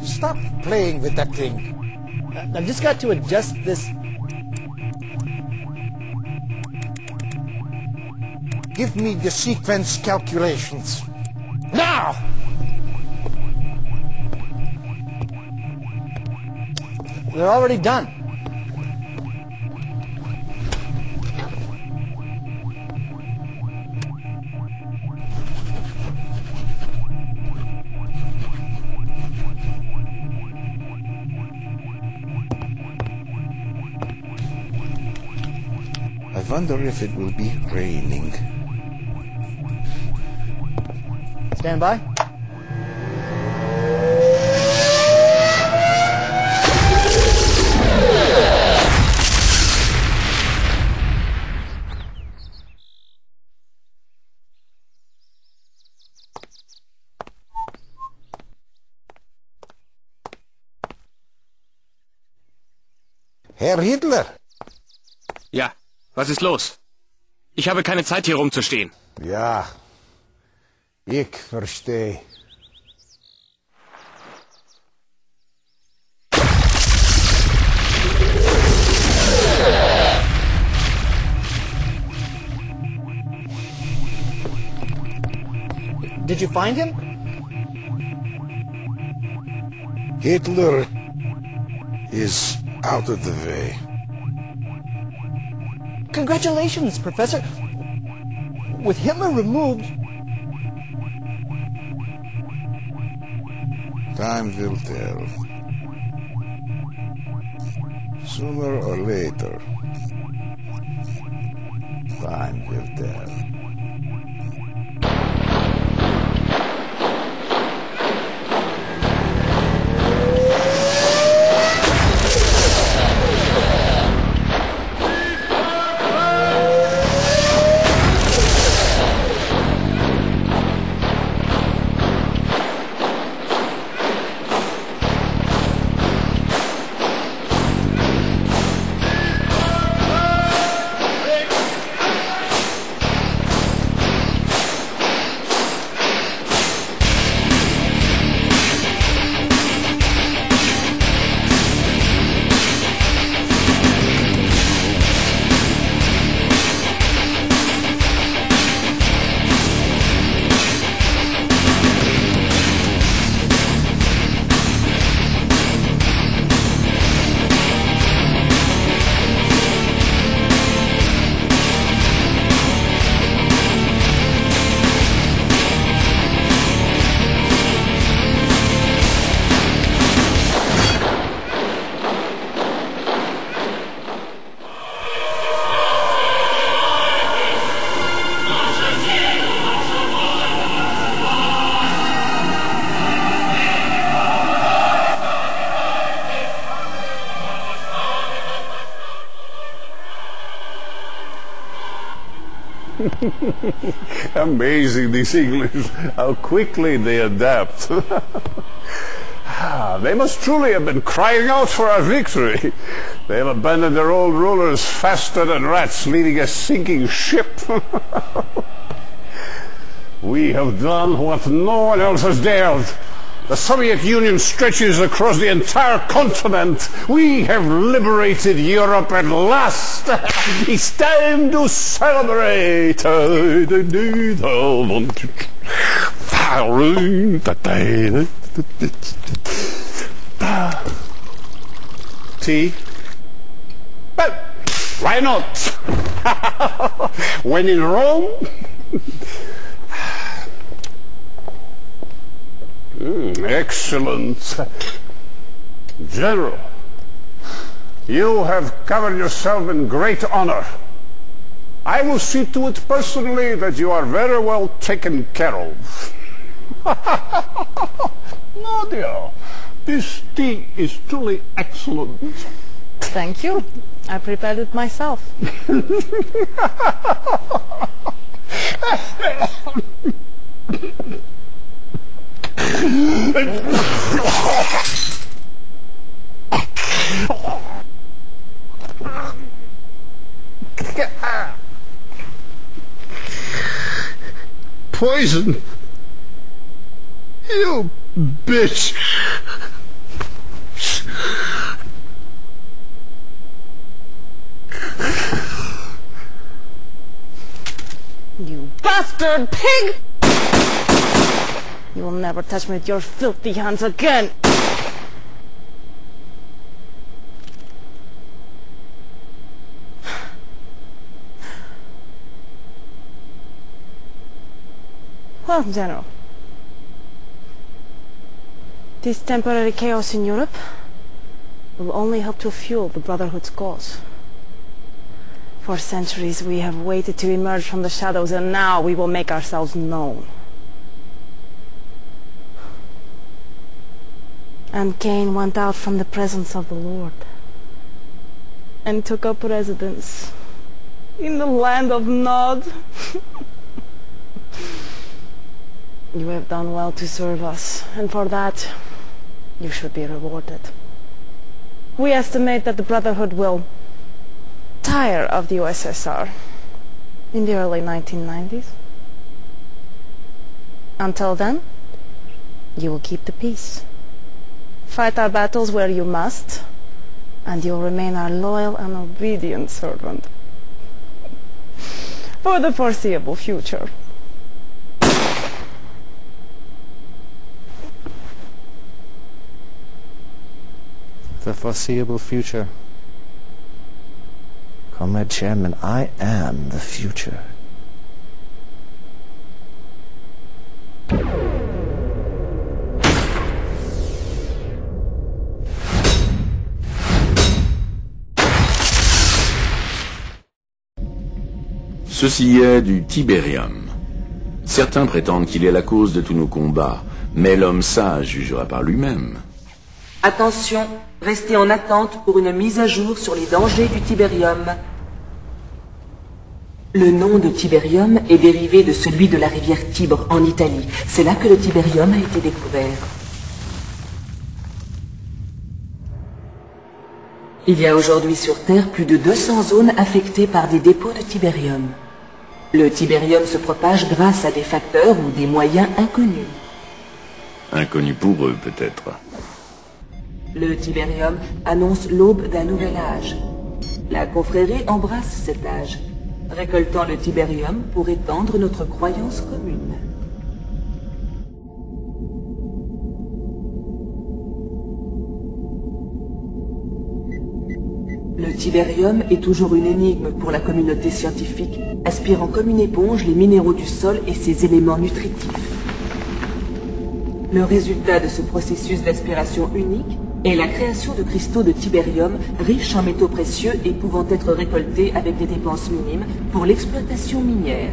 Stop playing with that thing. I've just got to adjust this. Give me the sequence calculations. Now! They're already done. I wonder if it will be raining. Stand by. Herr Hitler! Ja, was ist los? Ich habe keine Zeit, hier rumzustehen. Ja, ich verstehe. Did you find him? Hitler is out of the way. Congratulations, Professor. With Hitler removed... Time will tell. Sooner or later. Time will tell. Amazing, these English, how quickly they adapt. They must truly have been crying out for our victory. They have abandoned their old rulers faster than rats leaving a sinking ship. We have done what no one else has dared. The Soviet Union stretches across the entire continent. We have liberated Europe at last. It's time to celebrate. Tea? Well, why not? When in Rome? Excellent. General, you have covered yourself in great honor. I will see to it personally that you are very well taken care of. Nadia, this tea is truly excellent. Thank you. I prepared it myself. Poison? You bitch! You bastard pig! You will never touch me with your filthy hands again! Well, General, this temporary chaos in Europe will only help to fuel the Brotherhood's cause. For centuries we have waited to emerge from the shadows, and now we will make ourselves known. And Cain went out from the presence of the Lord and took up residence in the land of Nod. You have done well to serve us, and for that, you should be rewarded. We estimate that the Brotherhood will tire of the USSR in the early 1990s. Until then, you will keep the peace. Fight our battles where you must, and you'll remain our loyal and obedient servant for the foreseeable future. The foreseeable future. Comrade Chairman, I am the future. Ceci est du Tiberium. Certains prétendent qu'il est la cause de tous nos combats, mais l'homme sage jugera par lui-même. Attention, restez en attente pour une mise à jour sur les dangers du Tiberium. Le nom de Tiberium est dérivé de celui de la rivière Tibre en Italie. C'est là que le Tiberium a été découvert. Il y a aujourd'hui sur Terre plus de 200 zones affectées par des dépôts de Tiberium. Le Tiberium se propage grâce à des facteurs ou des moyens inconnus. Inconnus pour eux, peut-être. Le Tiberium annonce l'aube d'un nouvel âge. La confrérie embrasse cet âge, récoltant le Tiberium pour étendre notre croyance commune. Le Tiberium est toujours une énigme pour la communauté scientifique, aspirant comme une éponge les minéraux du sol et ses éléments nutritifs. Le résultat de ce processus d'aspiration unique est la création de cristaux de Tiberium riches en métaux précieux et pouvant être récoltés avec des dépenses minimes pour l'exploitation minière.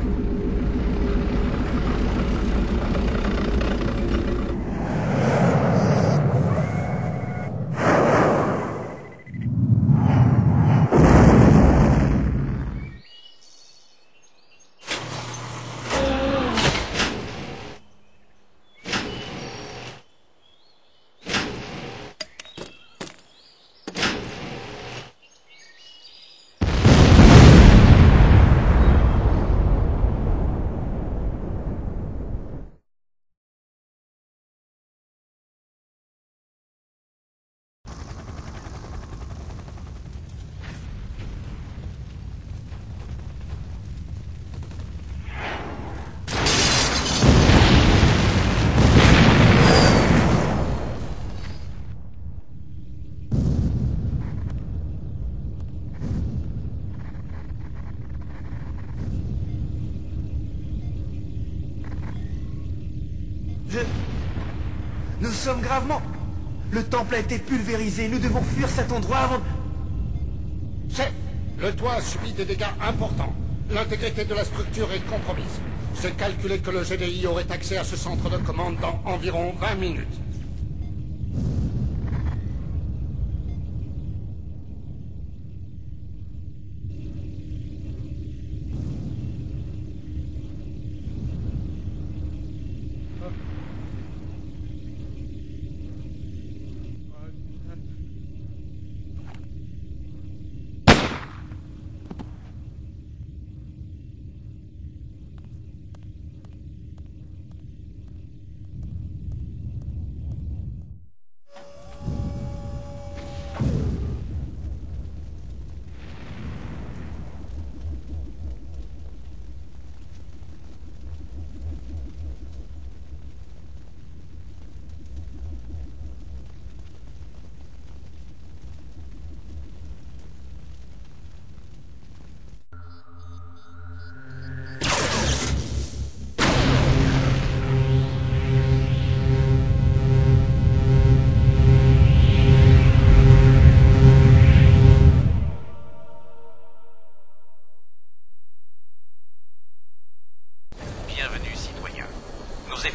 Nous sommes gravement... Le temple a été pulvérisé. Nous devons fuir cet endroit avant... Chef, le toit a subi des dégâts importants. L'intégrité de la structure est compromise. C'est calculé que le GDI aurait accès à ce centre de commande dans environ 20 minutes.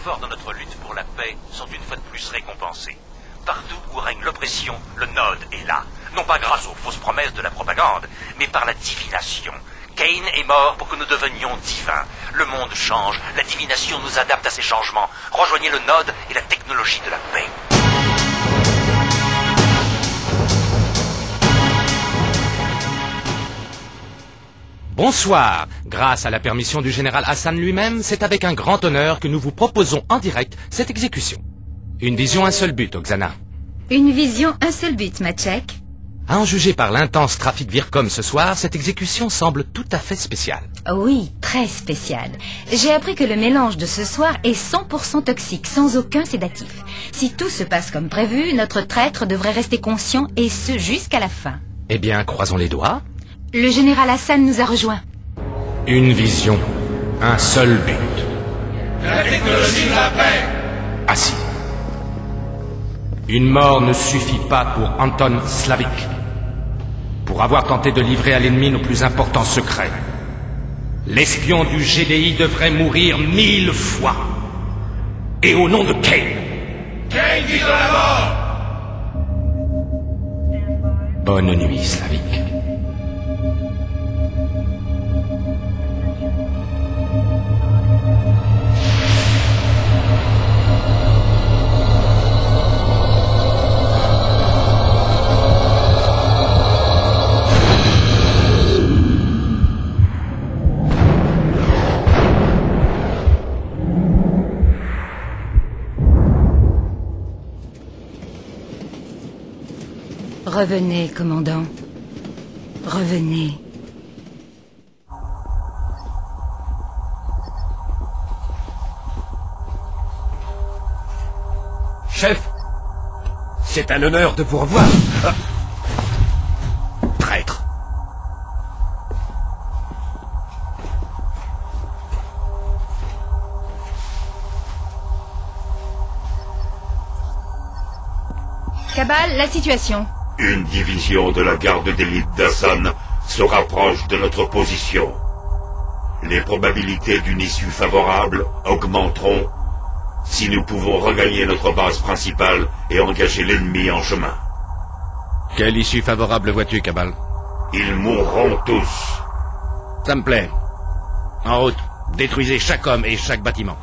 efforts dans notre lutte pour la paix sont une fois de plus récompensés. Partout où règne l'oppression, le Node est là. Non pas grâce aux fausses promesses de la propagande, mais par la divination. Cain est mort pour que nous devenions divins. Le monde change, la divination nous adapte à ces changements. Rejoignez le Node et la technologie de la paix. Bonsoir. Grâce à la permission du général Hassan lui-même, c'est avec un grand honneur que nous vous proposons en direct cette exécution. Une vision, un seul but, Oksana. Une vision, un seul but, Maciek. À en juger par l'intense trafic Vircom ce soir, cette exécution semble tout à fait spéciale. Oui, très spéciale. J'ai appris que le mélange de ce soir est 100% toxique, sans aucun sédatif. Si tout se passe comme prévu, notre traître devrait rester conscient, et ce jusqu'à la fin. Eh bien, croisons les doigts. Le général Hassan nous a rejoints. Une vision, un seul but. La technologie de la paix. Assis. Une mort ne suffit pas pour Anton Slavik. Pour avoir tenté de livrer à l'ennemi nos plus importants secrets. L'espion du GDI devrait mourir 1000 fois. Et au nom de Cain. Cain dit de la mort. Bonne nuit, Slavik. Revenez, commandant. Revenez. Chef, c'est un honneur de vous revoir. Ah. Traître. Cabal, la situation. Une division de la garde d'élite d'Hassan se rapproche de notre position. Les probabilités d'une issue favorable augmenteront si nous pouvons regagner notre base principale et engager l'ennemi en chemin. Quelle issue favorable vois-tu, Cabal? Ils mourront tous. Ça me plaît. En route, détruisez chaque homme et chaque bâtiment.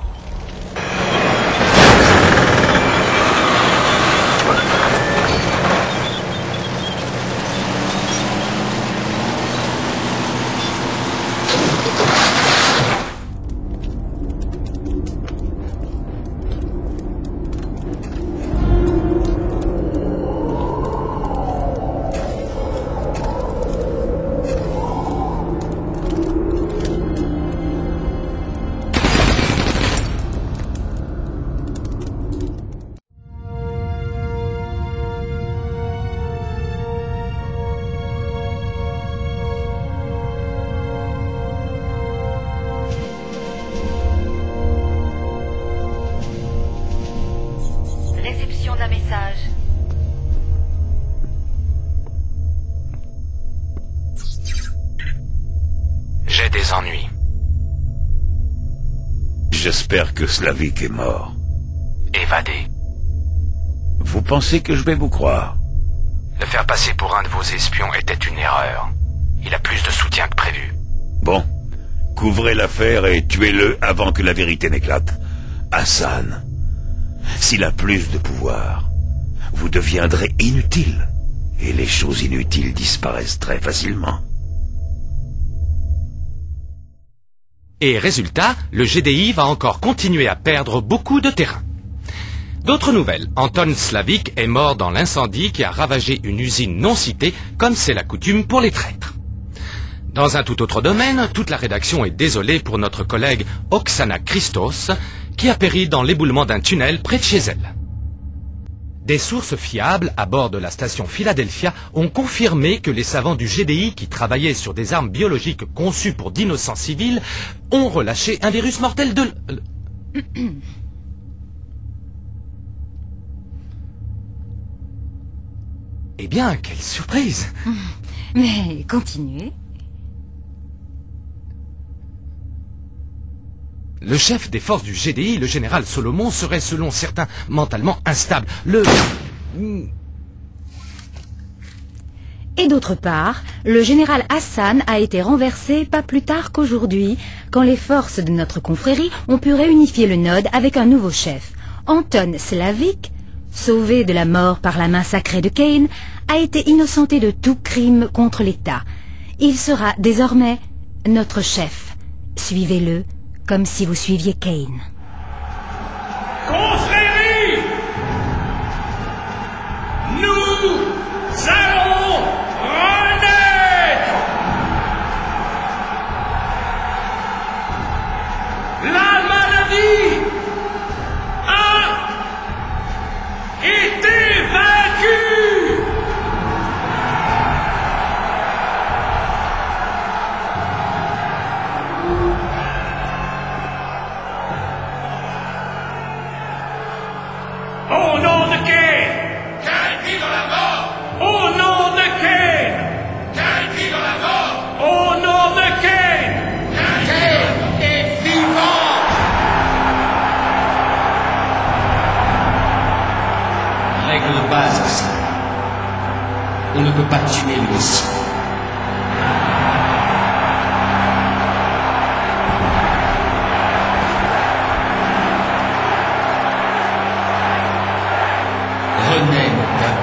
Réception d'un message. J'ai des ennuis. J'espère que Slavik est mort. Évadé. Vous pensez que je vais vous croire? Le faire passer pour un de vos espions était une erreur. Il a plus de soutien que prévu. Bon, couvrez l'affaire et tuez-le avant que la vérité n'éclate. Hassan, s'il a plus de pouvoir, vous deviendrez inutile. Et les choses inutiles disparaissent très facilement. Et résultat, le GDI va encore continuer à perdre beaucoup de terrain. D'autres nouvelles. Anton Slavik est mort dans l'incendie qui a ravagé une usine non citée, comme c'est la coutume pour les traîtres. Dans un tout autre domaine, toute la rédaction est désolée pour notre collègue Oksana Christos, qui a péri dans l'éboulement d'un tunnel près de chez elle. Des sources fiables à bord de la station Philadelphia ont confirmé que les savants du GDI qui travaillaient sur des armes biologiques conçues pour d'innocents civils ont relâché un virus mortel de... Eh bien, quelle surprise! Mais continuez. Le chef des forces du GDI, le général Solomon, serait selon certains mentalement instable. Et d'autre part, le général Hassan a été renversé pas plus tard qu'aujourd'hui, quand les forces de notre confrérie ont pu réunifier le Node avec un nouveau chef. Anton Slavik, sauvé de la mort par la main sacrée de Cain, a été innocenté de tout crime contre l'État. Il sera désormais notre chef. Suivez-le comme si vous suiviez Cain. Confrérie! Nous allons renaître! La maladie a été vaincue! Au nom de Cain! Cain vit dans la mort! Au nom de Cain! Cain vit dans la mort! Au nom de Cain! Cain est vivant! Règle de base aussi. On ne peut pas tuer le Messie. Renais, mon gars.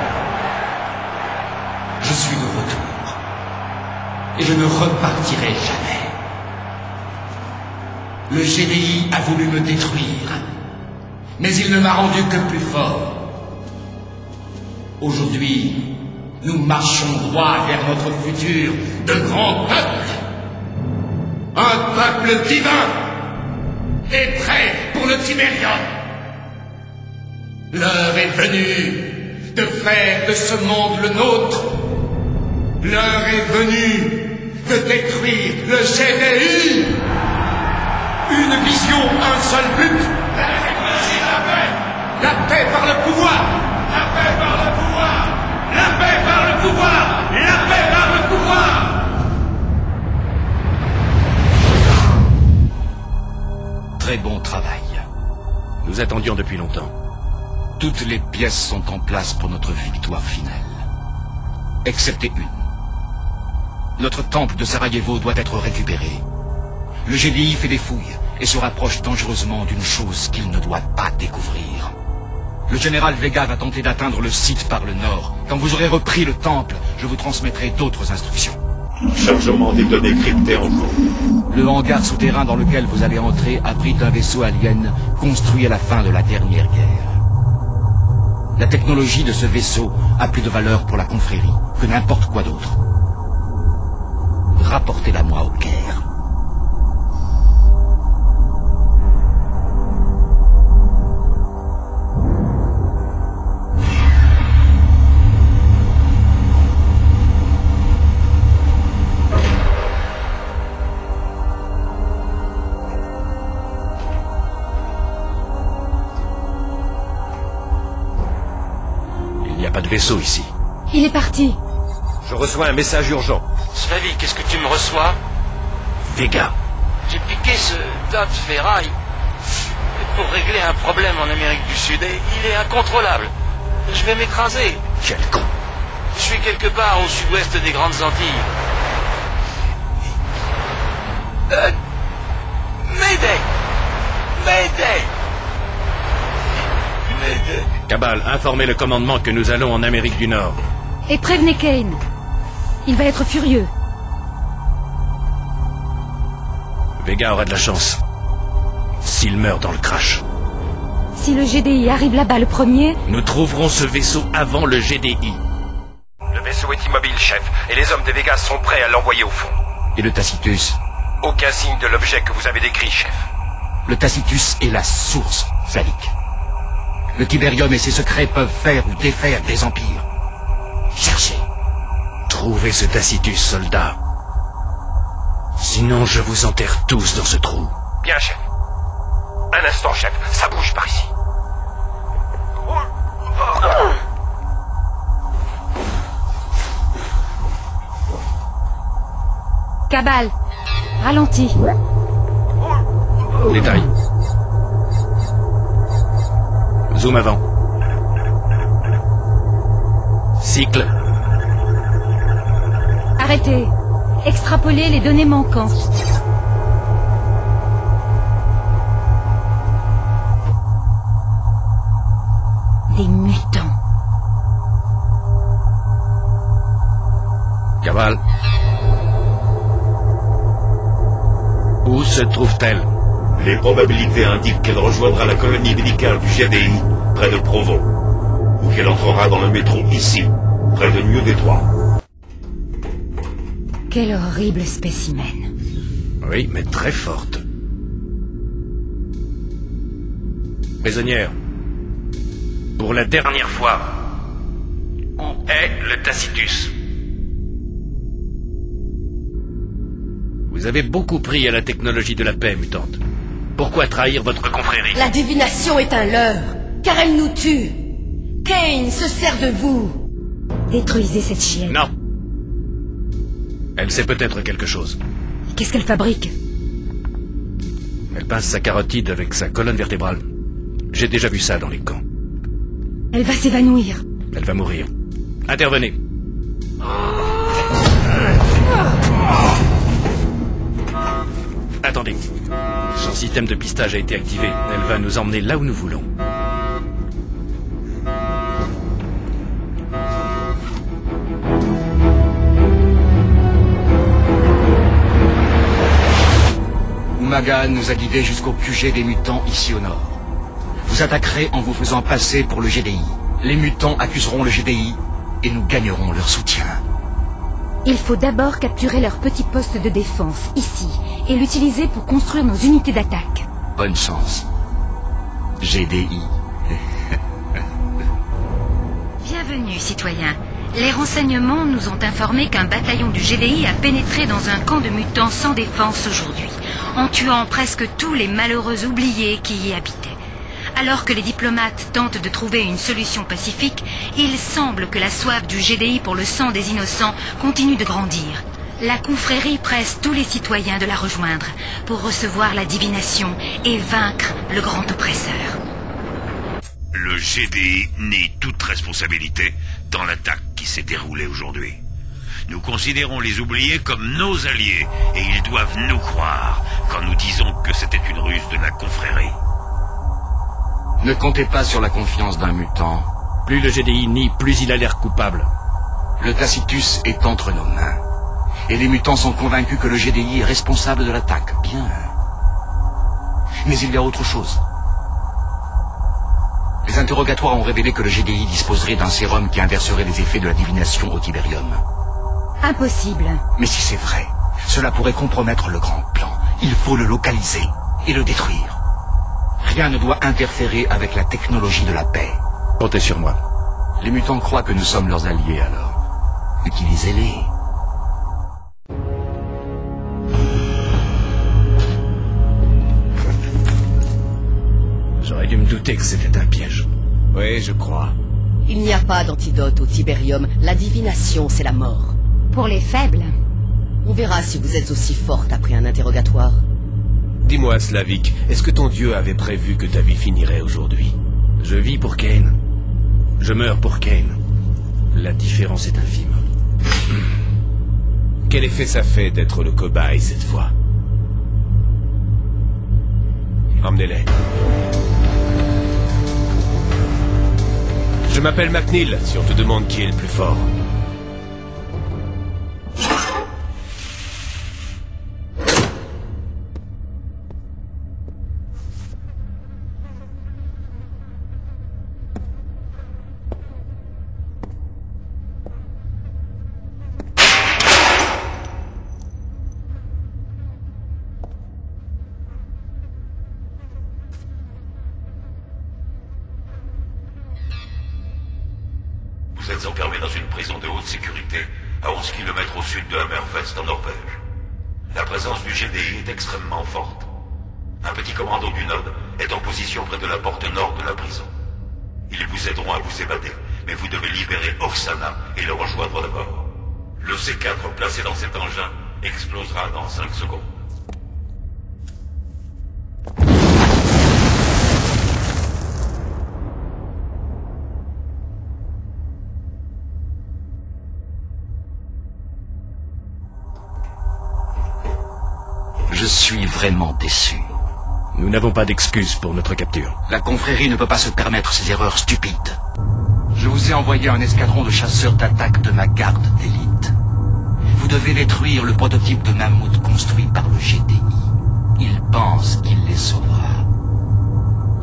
Je suis de retour. Et je ne repartirai jamais. Le GDI a voulu me détruire. Mais il ne m'a rendu que plus fort. Aujourd'hui, nous marchons droit vers notre futur de grand peuple. Un peuple divin et prêt pour le Tibérium. L'heure est venue de faire de ce monde le nôtre. L'heure est venue de détruire le GDI. Une vision, un seul but. La démocratie, la paix. La paix par le pouvoir. La paix par le pouvoir. La paix par le pouvoir. La paix par le pouvoir. Très bon travail. Nous attendions depuis longtemps. Toutes les pièces sont en place pour notre victoire finale. Excepté une. Notre temple de Sarajevo doit être récupéré. Le GDI fait des fouilles et se rapproche dangereusement d'une chose qu'il ne doit pas découvrir. Le général Vega va tenter d'atteindre le site par le nord. Quand vous aurez repris le temple, je vous transmettrai d'autres instructions. Chargement des données cryptées en cours. Le hangar souterrain dans lequel vous allez entrer abrite un vaisseau alien construit à la fin de la dernière guerre. La technologie de ce vaisseau a plus de valeur pour la confrérie que n'importe quoi d'autre. Rapportez-la moi au Caire. Il n'y a pas de vaisseau ici. Il est parti. Je reçois un message urgent. Slavik, qu'est-ce que tu me reçois? Vega. J'ai piqué ce tas de ferraille pour régler un problème en Amérique du Sud et il est incontrôlable. Je vais m'écraser. Quel con. Je suis quelque part au sud-ouest des Grandes Antilles. Mayday! Mayday! Mayday! Cabal, informez le commandement que nous allons en Amérique du Nord. Et prévenez Cain. Il va être furieux. Vega aura de la chance. S'il meurt dans le crash. Si le GDI arrive là-bas le premier... Nous trouverons ce vaisseau avant le GDI. Le vaisseau est immobile, chef, et les hommes de Vegas sont prêts à l'envoyer au fond. Et le Tacitus? Aucun signe de l'objet que vous avez décrit, chef. Le Tacitus est la source, Slavik. Le Tibérium et ses secrets peuvent faire ou défaire des empires. Cherchez. Trouvez ce Tacitus, soldat. Sinon, je vous enterre tous dans ce trou. Bien, chef. Un instant, chef. Ça bouge par ici. Cabal, ralentis. Détail. Zoom avant. Cycle. Arrêtez. Extrapolez les données manquantes. Des mutants. Cavale. Où se trouve-t-elle? Les probabilités indiquent qu'elle rejoindra la colonie médicale du GDI, près de Provo. Ou qu'elle entrera dans le métro ici, près de New Détroit. Quel horrible spécimen. Oui, mais très forte. Prisonnière. Pour la dernière fois. Où est le Tacitus? Vous avez beaucoup pris à la technologie de la paix, mutante. Pourquoi trahir votre confrérie? La divination est un leurre, car elle nous tue. Kane se sert de vous. Détruisez cette chienne. Non. Elle sait peut-être quelque chose. Qu'est-ce qu'elle fabrique? Elle pince sa carotide avec sa colonne vertébrale. J'ai déjà vu ça dans les camps. Elle va s'évanouir. Elle va mourir. Intervenez. Attendez. Son système de pistage a été activé. Elle va nous emmener là où nous voulons. Umaga nous a guidés jusqu'au QG des mutants ici au nord. Vous attaquerez en vous faisant passer pour le GDI. Les mutants accuseront le GDI et nous gagnerons leur soutien. Il faut d'abord capturer leur petit poste de défense, ici, et l'utiliser pour construire nos unités d'attaque. Bonne chance. GDI. Bienvenue, citoyens. Les renseignements nous ont informé qu'un bataillon du GDI a pénétré dans un camp de mutants sans défense aujourd'hui, en tuant presque tous les malheureux oubliés qui y habitaient. Alors que les diplomates tentent de trouver une solution pacifique, il semble que la soif du GDI pour le sang des innocents continue de grandir. La confrérie presse tous les citoyens de la rejoindre pour recevoir la divination et vaincre le grand oppresseur. Le GDI nie toute responsabilité dans l'attaque qui s'est déroulée aujourd'hui. Nous considérons les oubliés comme nos alliés et ils doivent nous croire quand nous disons que c'était une ruse de la confrérie. Ne comptez pas sur la confiance d'un mutant. Plus le GDI nie, plus il a l'air coupable. Le Tacitus est entre nos mains. Et les mutants sont convaincus que le GDI est responsable de l'attaque. Bien. Mais il y a autre chose. Les interrogatoires ont révélé que le GDI disposerait d'un sérum qui inverserait les effets de la divination au Tiberium. Impossible. Mais si c'est vrai, cela pourrait compromettre le grand plan. Il faut le localiser et le détruire. Rien ne doit interférer avec la technologie de la paix. Comptez sur moi. Les mutants croient que nous sommes leurs alliés, alors. Utilisez-les. J'aurais dû me douter que c'était un piège. Oui, je crois. Il n'y a pas d'antidote au Tiberium. La divination, c'est la mort. Pour les faibles. On verra si vous êtes aussi forte après un interrogatoire. Dis-moi, Slavik, est-ce que ton dieu avait prévu que ta vie finirait aujourd'hui? Je vis pour Kane. Je meurs pour Kane. La différence est infime. Quel effet ça fait d'être le cobaye cette fois? Emmenez-les. Je m'appelle McNeil, si on te demande qui est le plus fort. Vous êtes enfermé dans une prison de haute sécurité à 11 km au sud de Hammerfest en Norvège. La présence du GDI est extrêmement forte. Un petit commando du Nord est en position près de la porte nord de la prison. Ils vous aideront à vous évader, mais vous devez libérer Oksana et le rejoindre d'abord. Le C4 placé dans cet engin explosera dans 5 secondes. Je suis vraiment déçu. Nous n'avons pas d'excuses pour notre capture. La confrérie ne peut pas se permettre ces erreurs stupides. Je vous ai envoyé un escadron de chasseurs d'attaque de ma garde d'élite. Vous devez détruire le prototype de mammouth construit par le GDI. Il pense qu'il les sauvera.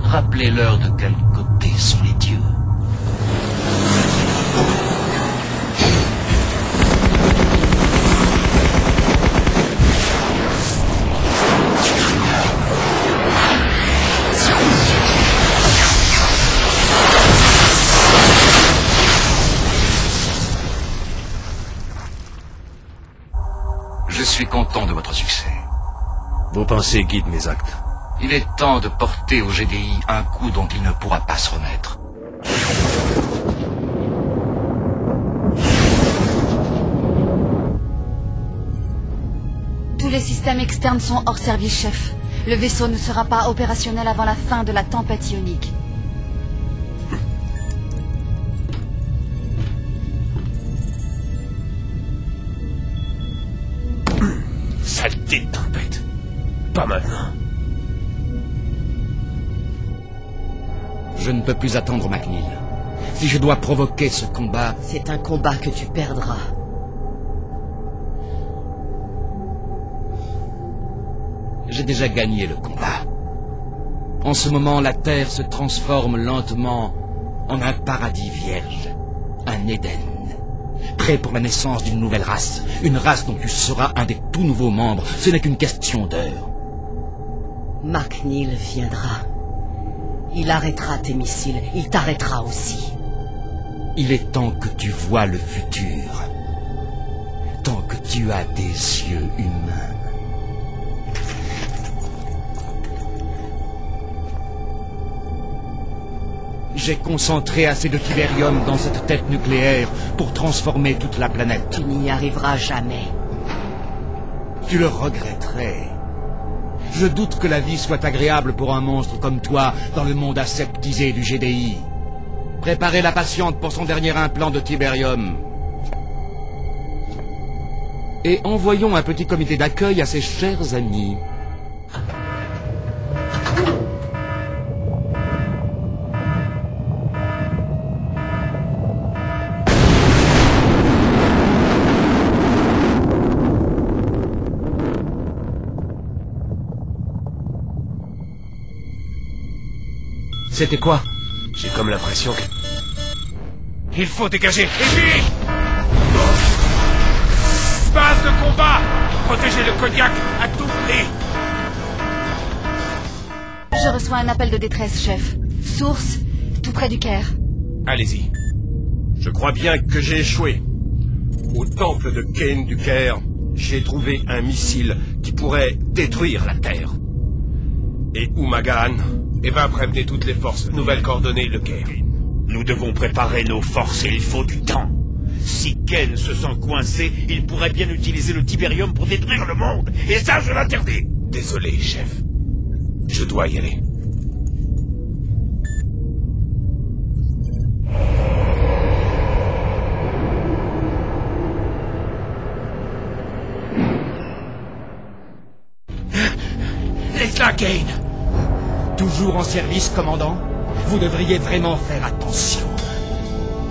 Rappelez-leur de quel côté sont les dieux. Je suis content de votre succès. Vos pensées guident mes actes. Il est temps de porter au GDI un coup dont il ne pourra pas se remettre. Tous les systèmes externes sont hors service, chef. Le vaisseau ne sera pas opérationnel avant la fin de la tempête ionique. Saleté de tempête. Pas maintenant. Je ne peux plus attendre, McNeil. Si je dois provoquer ce combat... C'est un combat que tu perdras. J'ai déjà gagné le combat. En ce moment, la Terre se transforme lentement en un paradis vierge, un Éden, prêt pour la naissance d'une nouvelle race, une race dont tu seras un des tout nouveaux membres. Ce n'est qu'une question d'heure. McNeil viendra. Il arrêtera tes missiles, il t'arrêtera aussi. Il est temps que tu vois le futur, tant que tu as des yeux humains. J'ai concentré assez de tibérium dans cette tête nucléaire pour transformer toute la planète. Tu n'y arriveras jamais. Tu le regretterais. Je doute que la vie soit agréable pour un monstre comme toi dans le monde aseptisé du GDI. Préparez la patiente pour son dernier implant de tibérium. Et envoyons un petit comité d'accueil à ses chers amis. C'était quoi? J'ai comme l'impression que... Il faut dégager. Et puis... Base de combat. Protégez le Kodiak à tout prix. Je reçois un appel de détresse, chef. Source, tout près du Caire. Allez-y. Je crois bien que j'ai échoué. Au temple de Kane du Caire, j'ai trouvé un missile qui pourrait détruire la Terre. Et Umagan... Eva, prévenez toutes les forces. Nouvelles coordonnées, le Caire. Nous devons préparer nos forces et il faut du temps. Si Kane se sent coincé, il pourrait bien utiliser le tibérium pour détruire le monde. Et ça, je l'interdis. Désolé, chef. Je dois y aller. Laisse-la, Kane. Toujours en service, commandant? Vous devriez vraiment faire attention.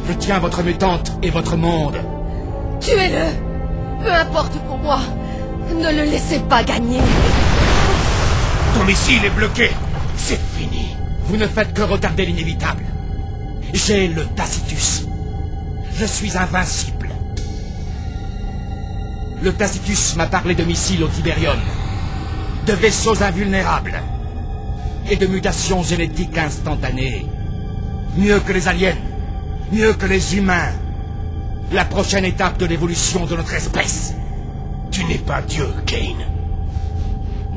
Je tiens votre mutante et votre monde. Tuez-le! Peu importe pour moi. Ne le laissez pas gagner. Ton missile est bloqué. C'est fini. Vous ne faites que retarder l'inévitable. J'ai le Tacitus. Je suis invincible. Le Tacitus m'a parlé de missiles au Tibérium, de vaisseaux invulnérables et de mutations génétiques instantanées. Mieux que les aliens, mieux que les humains. La prochaine étape de l'évolution de notre espèce. Tu n'es pas Dieu, Kane.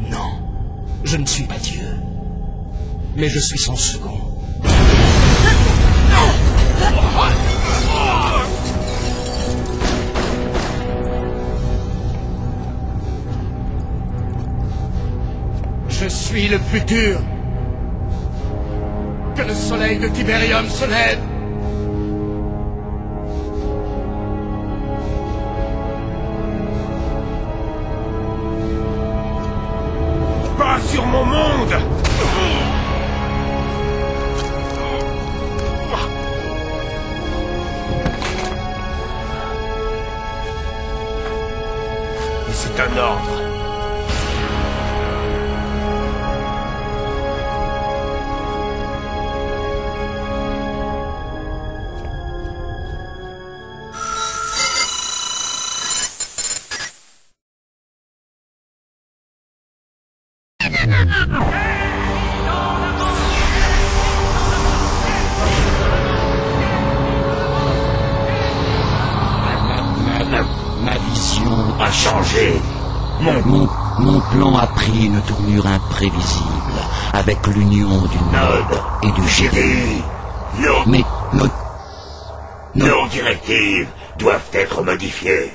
Non, je ne suis pas Dieu. Mais je suis son second. Je suis le futur. Que le soleil de Tibérium se lève. pas sur mon monde! Et c'est un ordre. Ma vision a changé. Mon plan a pris une tournure imprévisible avec l'union du Node et du GDI. Nos directives doivent être modifiées.